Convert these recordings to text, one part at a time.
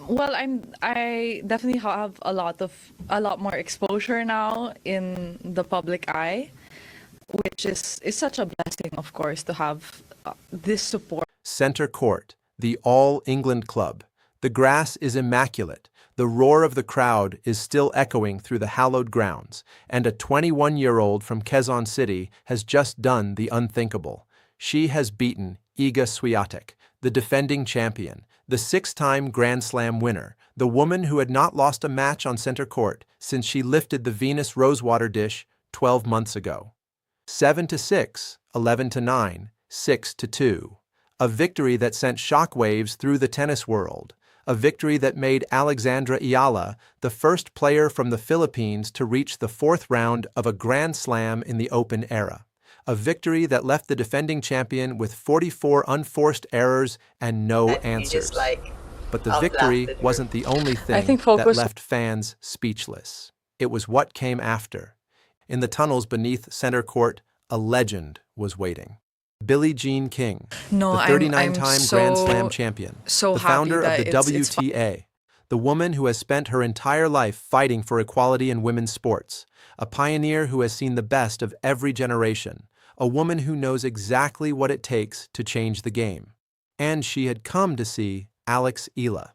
Well, I definitely have a lot more exposure now in the public eye, which is such a blessing, of course, to have this support. Center Court, the All England Club. The grass is immaculate. The roar of the crowd is still echoing through the hallowed grounds, and a 21-year-old from Quezon City has just done the unthinkable. She has beaten Iga Swiatek, the defending champion, the six-time Grand Slam winner, the woman who had not lost a match on center court since she lifted the Venus Rosewater dish 12 months ago. 7-6, 11-9, 6-2. A victory that sent shockwaves through the tennis world. A victory that made Alexandra Eala the first player from the Philippines to reach the fourth round of a Grand Slam in the Open era. A victory that left the defending champion with 44 unforced errors and no answers. But the victory wasn't the only thing that left fans speechless. It was what came after. In the tunnels beneath center court, a legend was waiting. Billie Jean King, the 39-time Grand Slam champion, the founder of the WTA, the woman who has spent her entire life fighting for equality in women's sports, a pioneer who has seen the best of every generation, a woman who knows exactly what it takes to change the game. And she had come to see Alex Eala.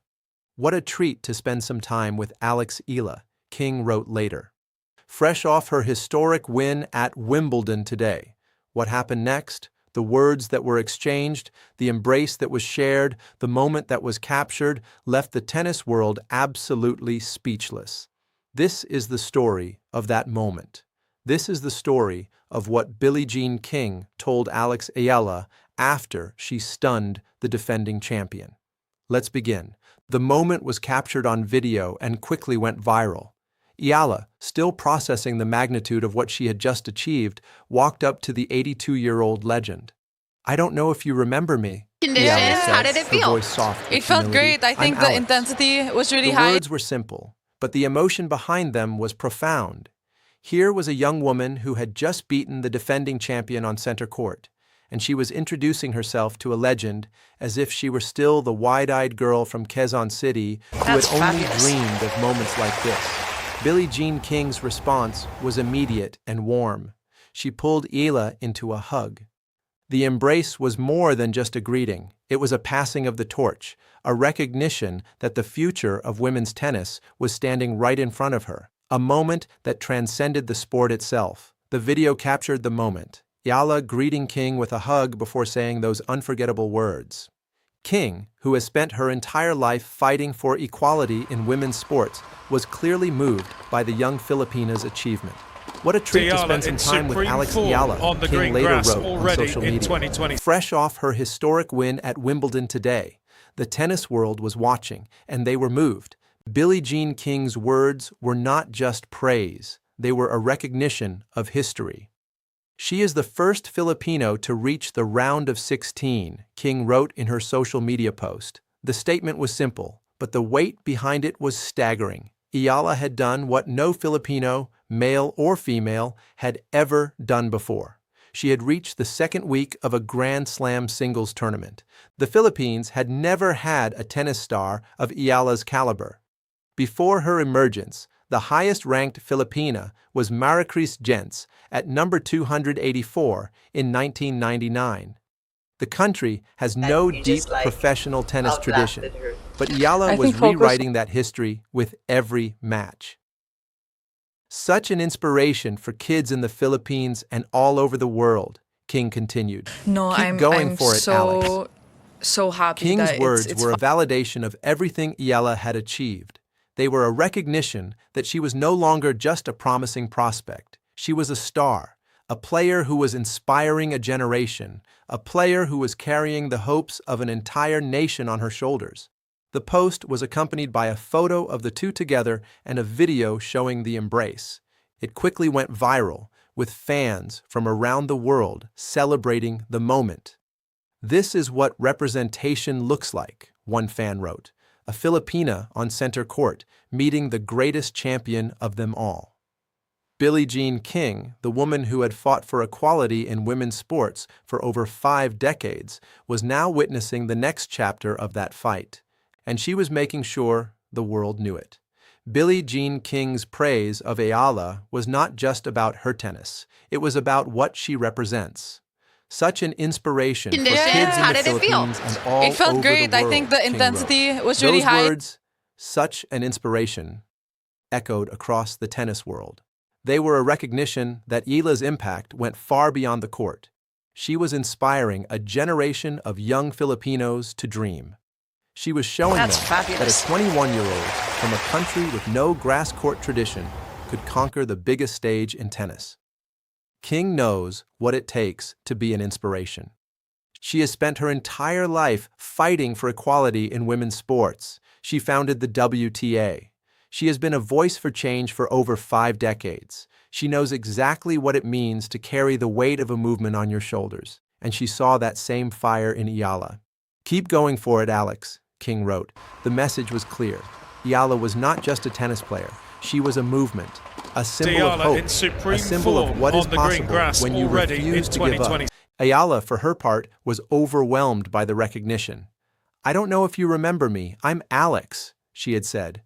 What a treat to spend some time with Alex Eala, King wrote later. Fresh off her historic win at Wimbledon today, what happened next? The words that were exchanged, the embrace that was shared, the moment that was captured, left the tennis world absolutely speechless. This is the story of that moment. This is the story of what Billie Jean King told Alex Eala after she stunned the defending champion. Let's begin. The moment was captured on video and quickly went viral. Eala, still processing the magnitude of what she had just achieved, walked up to the 82-year-old legend. "I don't know if you remember me." How did it feel? Her voice soft with It felt humility. great. I think "I'm the Alex." intensity was really The high. words were simple, but the emotion behind them was profound. Here was a young woman who had just beaten the defending champion on center court, and she was introducing herself to a legend as if she were still the wide-eyed girl from Quezon City who had only dreamed of moments like this. Billie Jean King's response was immediate and warm. She pulled Eala into a hug. The embrace was more than just a greeting. It was a passing of the torch, a recognition that the future of women's tennis was standing right in front of her, a moment that transcended the sport itself. The video captured the moment, Eala greeting King with a hug before saying those unforgettable words. King, who has spent her entire life fighting for equality in women's sports, was clearly moved by the young Filipina's achievement. "What a treat to spend some time with Alex Eala," King later wrote on social media. Fresh off her historic win at Wimbledon today, the tennis world was watching, and they were moved. Billie Jean King's words were not just praise, they were a recognition of history. "She is the first Filipino to reach the round of 16, King wrote in her social media post. The statement was simple, but the weight behind it was staggering. Eala had done what no Filipino, male or female, had ever done before. She had reached the second week of a Grand Slam singles tournament. The Philippines had never had a tennis star of Eala's caliber. Before her emergence, the highest-ranked Filipina was Maricris Gents at number 284 in 1999. The country has no deep professional tennis tradition, but Eala was rewriting that history with every match. Such an inspiration for kids in the Philippines and all over the world, King continued. Keep going for it, Alex. So happy. King's words were a validation of everything Eala had achieved. They were a recognition that she was no longer just a promising prospect. She was a star, a player who was inspiring a generation, a player who was carrying the hopes of an entire nation on her shoulders. The post was accompanied by a photo of the two together and a video showing the embrace. It quickly went viral, with fans from around the world celebrating the moment. "This is what representation looks like," one fan wrote. "A Filipina on center court, meeting the greatest champion of them all." Billie Jean King, the woman who had fought for equality in women's sports for over 5 decades, was now witnessing the next chapter of that fight, and she was making sure the world knew it. Billie Jean King's praise of Eala was not just about her tennis, it was about what she represents. Such an inspiration for Conditions? kids in How the did it feel? Philippines and all It felt over great. the I world, think the King intensity wrote. was really Those high. words, such an inspiration, echoed across the tennis world. They were a recognition that Eala's impact went far beyond the court. She was inspiring a generation of young Filipinos to dream. She was showing That's them fabulous. that a 21-year-old from a country with no grass court tradition could conquer the biggest stage in tennis. King knows what it takes to be an inspiration. She has spent her entire life fighting for equality in women's sports. She founded the WTA. She has been a voice for change for over 5 decades. She knows exactly what it means to carry the weight of a movement on your shoulders, and she saw that same fire in Eala. "Keep going for it, Alex," King wrote. The message was clear. Eala was not just a tennis player. She was a movement, a symbol of Eala hope, in supreme a symbol of form what is on the green possible grass when you already refuse in to give up. 2020. Eala, for her part, was overwhelmed by the recognition. "I don't know if you remember me. I'm Alex," she had said.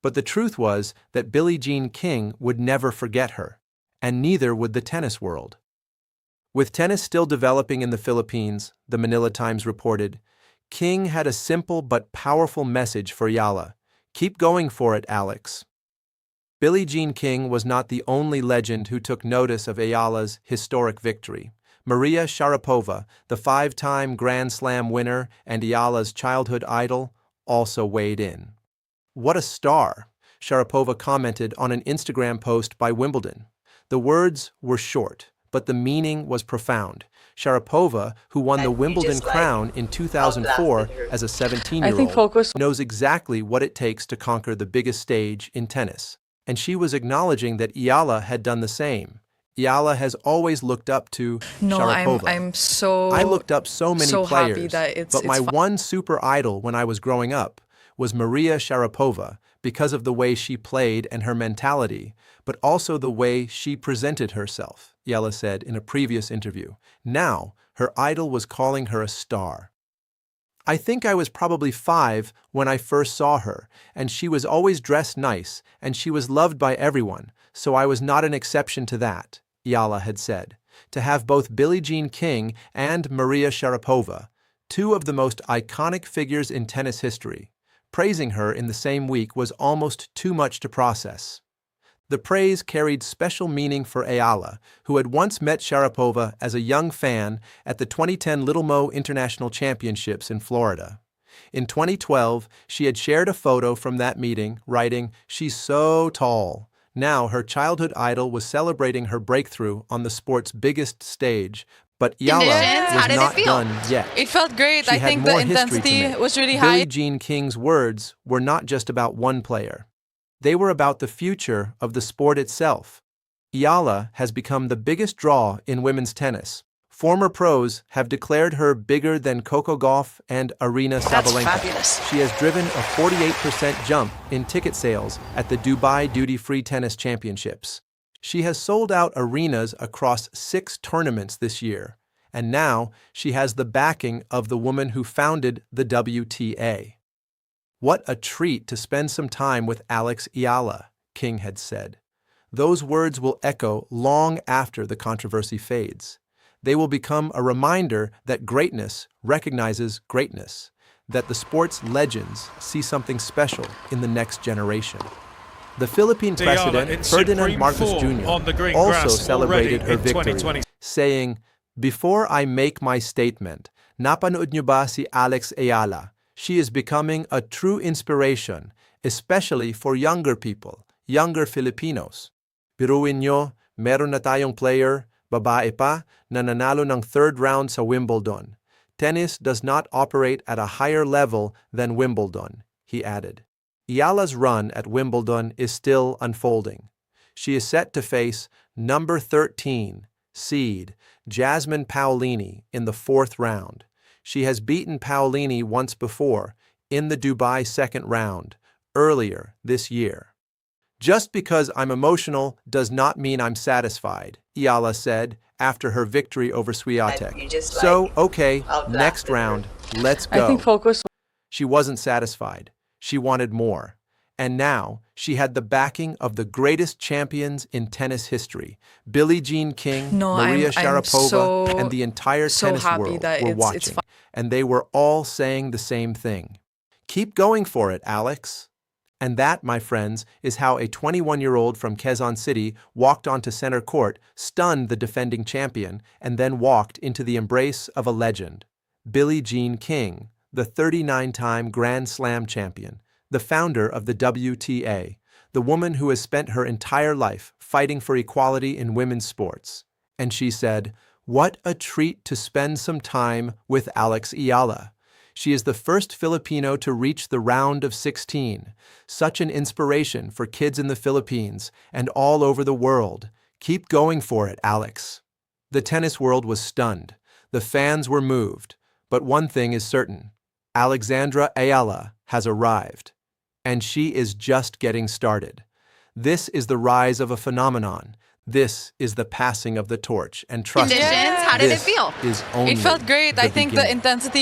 But the truth was that Billie Jean King would never forget her, and neither would the tennis world. With tennis still developing in the Philippines, the Manila Times reported, King had a simple but powerful message for Eala. "Keep going for it, Alex." Billie Jean King was not the only legend who took notice of Eala's historic victory. Maria Sharapova, the 5-time Grand Slam winner and Eala's childhood idol, also weighed in. "What a star," Sharapova commented on an Instagram post by Wimbledon. The words were short, but the meaning was profound. Sharapova, who won the Wimbledon crown in 2004 as a I think 17-year-old, focus knows exactly what it takes to conquer the biggest stage in tennis. And she was acknowledging that Eala had done the same. Eala has always looked up to No, Sharapova. I'm so I looked up so many so happy players, that it's but my fun. one super idol when I was growing up was Maria Sharapova because of the way she played and her mentality, but also the way she presented herself, Eala said in a previous interview. Now, her idol was calling her a star. "I think I was probably 5 when I first saw her, and she was always dressed nice, and she was loved by everyone, so I was not an exception to that," Eala had said. To have both Billie Jean King and Maria Sharapova, 2 of the most iconic figures in tennis history, praising her in the same week was almost too much to process. The praise carried special meaning for Eala, who had once met Sharapova as a young fan at the 2010 Little Mo International Championships in Florida. In 2012, she had shared a photo from that meeting, writing, "She's so tall." Now, her childhood idol was celebrating her breakthrough on the sport's biggest stage, but Eala Conditions? How was did it not feel? done yet. It felt great. She I had think the more history to intensity make. was really Billie high. Jean King's words were not just about one player. They were about the future of the sport itself. Eala has become the biggest draw in women's tennis. Former pros have declared her bigger than Coco Gauff and Arina That's Sabalenka. fabulous. She has driven a 48% jump in ticket sales at the Dubai Duty-Free Tennis Championships. She has sold out arenas across 6 tournaments this year, and now she has the backing of the woman who founded the WTA. "What a treat to spend some time with Alex Eala," King had said. Those words will echo long after the controversy fades. They will become a reminder that greatness recognizes greatness, that the sport's legends see something special in the next generation. The Philippine Eala president, in Ferdinand supreme Marcos form Jr., on the green also grass celebrated already her in victory, 2020. saying, "Before I make my statement, napanood niyo ba si Alex Eala? She is becoming a true inspiration, especially for younger people, younger Filipinos. Biruin nyo, meron na tayong player, babae pa, na nanalo ng 3rd round sa Wimbledon. Tennis does not operate at a higher level than Wimbledon," he added. Eala's run at Wimbledon is still unfolding. She is set to face number 13 seed Jasmine Paolini in the 4th round. She has beaten Paolini once before, in the Dubai 2nd round, earlier this year. Just because I'm emotional does not mean I'm satisfied, Eala said after her victory over Swiatek. So, okay, next round, let's I think go. focus. She wasn't satisfied. She wanted more. And now, she had the backing of the greatest champions in tennis history. Billie Jean King, No, Maria I'm Sharapova, so- and the entire so tennis happy world that were it's watching. fun. And they were all saying the same thing. Keep going for it, Alex. And that, my friends, is how a 21-year-old from Quezon City walked onto center court, stunned the defending champion, and then walked into the embrace of a legend. Billie Jean King, the 39-time Grand Slam champion, the founder of the WTA, the woman who has spent her entire life fighting for equality in women's sports. And she said, "What a treat to spend some time with Alex Eala. She is the first Filipino to reach the round of 16. Such an inspiration for kids in the Philippines and all over the world. Keep going for it, Alex." The tennis world was stunned. The fans were moved. But one thing is certain. Alexandra Eala has arrived. And she is just getting started. This is the rise of a phenomenon. This is the passing of the torch. And trust me, Conditions, how did it this feel? is only It felt great. the I think the beginning. intensity